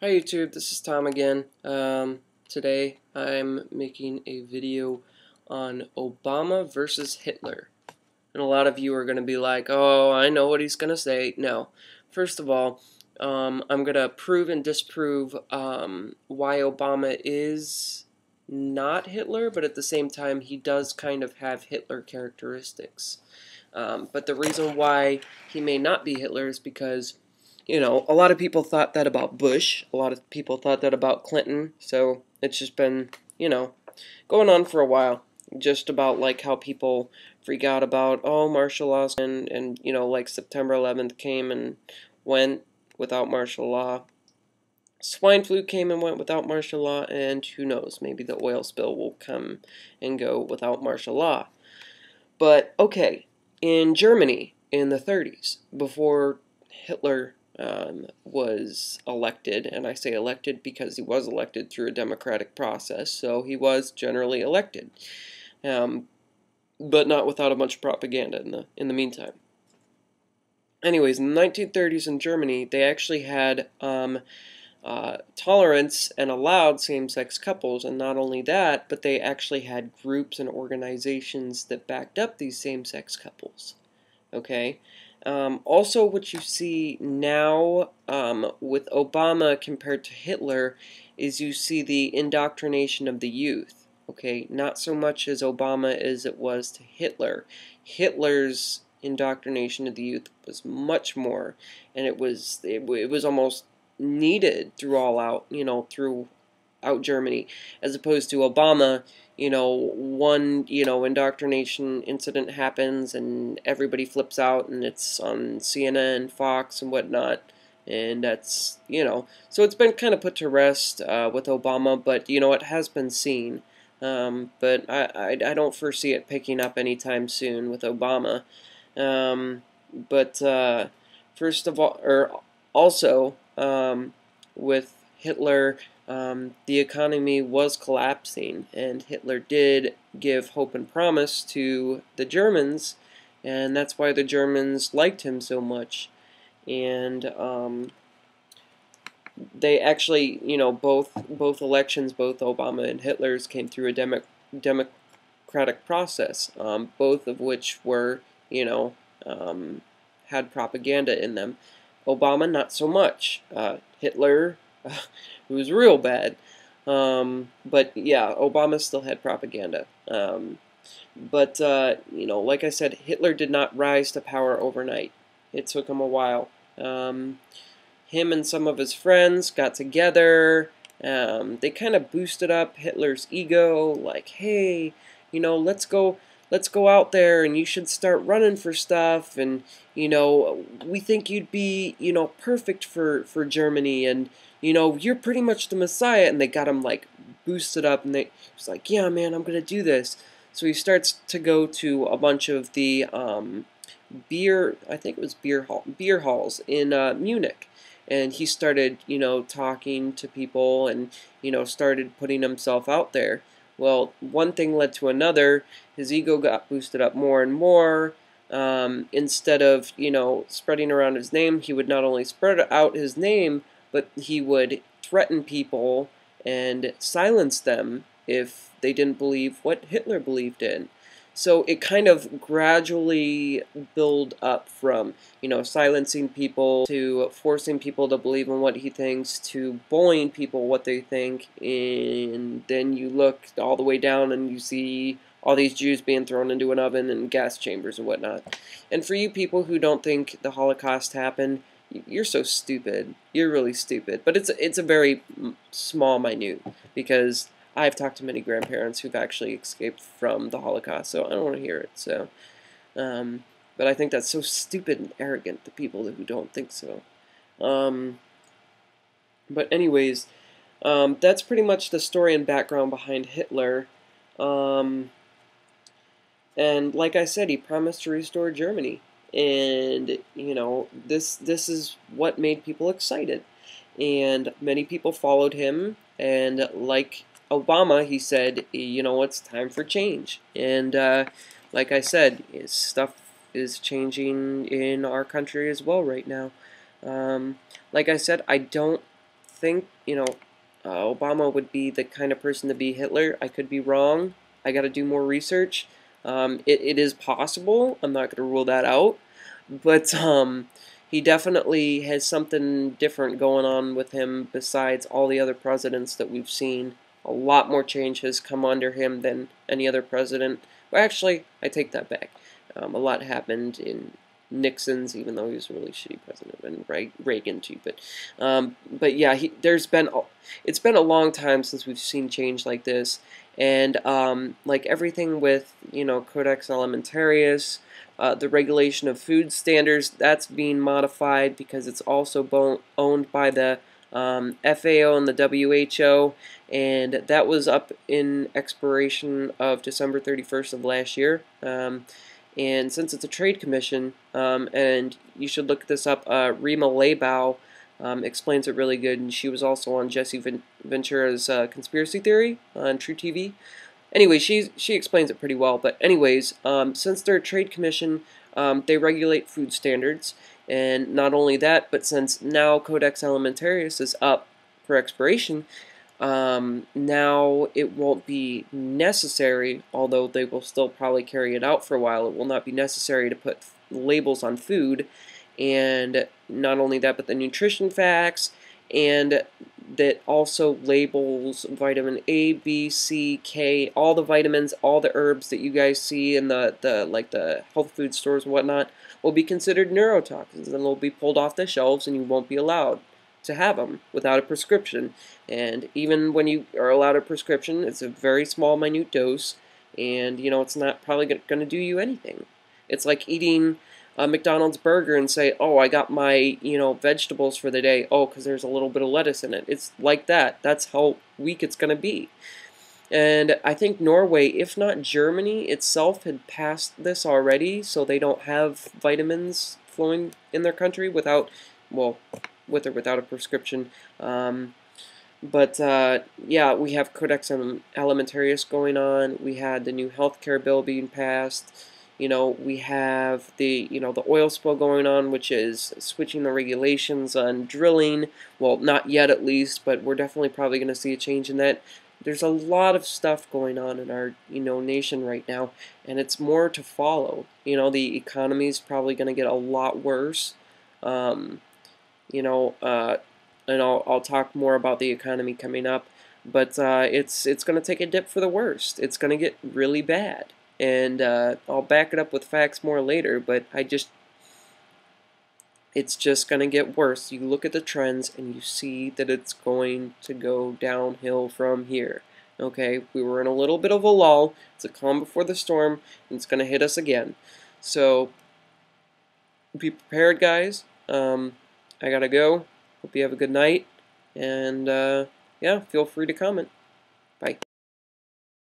Hi YouTube, this is Tom again. Today I'm making a video on Obama versus Hitler. And a lot of you are going to be like, oh, I know what he's going to say. No. First of all, I'm going to prove and disprove why Obama is not Hitler, but at the same time he does kind of have Hitler characteristics. But the reason why he may not be Hitler is because a lot of people thought that about Bush. A lot of people thought that about Clinton. So it's just been, going on for a while. Just about like how people freak out about, oh, martial law, and like September 11th came and went without martial law. Swine flu came and went without martial law, and who knows, maybe the oil spill will come and go without martial law. But okay, in Germany in the 30s, before Hitler was elected, and I say elected because he was elected through a democratic process, so he was generally elected, but not without a bunch of propaganda in the meantime. Anyways, in the 1930s in Germany, they actually had tolerance and allowed same-sex couples, and not only that, but they actually had groups and organizations that backed up these same-sex couples. Okay? Also, what you see now with Obama compared to Hitler is you see the indoctrination of the youth. Okay, not so much as Obama as it was to Hitler. Hitler's indoctrination of the youth was much more, and it was almost needed throughout Germany, as opposed to Obama. One, indoctrination incident happens and everybody flips out and it's on CNN, Fox, and whatnot. And that's, so it's been kind of put to rest with Obama, but, it has been seen. But I don't foresee it picking up anytime soon with Obama. But first of all, or also, with Hitler, the economy was collapsing, and Hitler did give hope and promise to the Germans, and that's why the Germans liked him so much. And they actually, both elections, both Obama and Hitler's, came through a democratic process, both of which were, had propaganda in them. Obama, not so much. Hitler, it was real bad. But yeah, Obama still had propaganda. But like I said, Hitler did not rise to power overnight. It took him a while. Him and some of his friends got together. They kind of boosted up Hitler's ego, like, hey, let's go out there and you should start running for stuff, and we think you'd be perfect for Germany, and you're pretty much the Messiah. And they got him like boosted up, and he's like, yeah, man, I'm gonna do this. So he starts to go to a bunch of the I think it was beer halls in Munich. And he started, talking to people, and, started putting himself out there. Well, one thing led to another. His ego got boosted up more and more. Instead of, spreading around his name, he would not only spread out his name, but he would threaten people and silence them if they didn't believe what Hitler believed in. So it kind of gradually built up from, silencing people to forcing people to believe in what he thinks to bullying people what they think. And then you look all the way down and you see all these Jews being thrown into an oven and gas chambers and whatnot. And for you people who don't think the Holocaust happened, you're so stupid. You're really stupid. But it's a very small minute, because I've talked to many grandparents who've actually escaped from the Holocaust, so I don't want to hear it. So, but I think that's so stupid and arrogant, the people who don't think so. But anyways, that's pretty much the story and background behind Hitler. And like I said, he promised to restore Germany. And, this is what made people excited. And many people followed him, and like Obama, he said, it's time for change. And like I said, stuff is changing in our country as well right now. Like I said, I don't think, Obama would be the kind of person to be Hitler. I could be wrong. I got to do more research. It is possible. I'm not going to rule that out. But he definitely has something different going on with him besides all the other presidents that we've seen. A lot more change has come under him than any other president. Well, actually, I take that back. A lot happened in Nixon's, even though he was a really shitty president, and Reagan too. But yeah, it's been a long time since we've seen change like this, and like everything with Codex Alimentarius, the regulation of food standards, that's being modified because it's also owned by the FAO and the WHO, and that was up in expiration of December 31st of last year. And since it's a trade commission, and you should look this up, Rima Leibau explains it really good, and she was also on Jesse Ventura's Conspiracy Theory on True TV. Anyway, she explains it pretty well. But anyways, since they're a trade commission, they regulate food standards, and not only that, but since now Codex Alimentarius is up for expiration, now it won't be necessary, although they will still probably carry it out for a while, it will not be necessary to put labels on food, and not only that, but the nutrition facts, and that also labels vitamin A, B, C, K, all the vitamins, all the herbs that you guys see in the health food stores and whatnot will be considered neurotoxins, and they'll be pulled off the shelves, and you won't be allowed to have them without a prescription. And even when you are allowed a prescription, it's a very small, minute dose, and it's not probably going to do you anything. It's like eating a McDonald's burger and say, oh, I got my vegetables for the day. Oh, because there's a little bit of lettuce in it. It's like that. That's how weak it's going to be. And I think Norway, if not Germany itself, had passed this already, so they don't have vitamins flowing in their country without, well, with or without a prescription. Yeah, we have Codex Alimentarius going on. We had the new healthcare bill being passed. We have the oil spill going on, which is switching the regulations on drilling. Well, not yet at least, but we're definitely probably going to see a change in that. There's a lot of stuff going on in our nation right now, and it's more to follow. The economy's probably going to get a lot worse. And I'll talk more about the economy coming up, but it's going to take a dip for the worst. It's going to get really bad, and I'll back it up with facts more later, but it's just going to get worse. You look at the trends and you see that it's going to go downhill from here. Okay, we were in a little bit of a lull. It's a calm before the storm, and it's going to hit us again. So be prepared, guys. I gotta go. Hope you have a good night, and yeah, feel free to comment.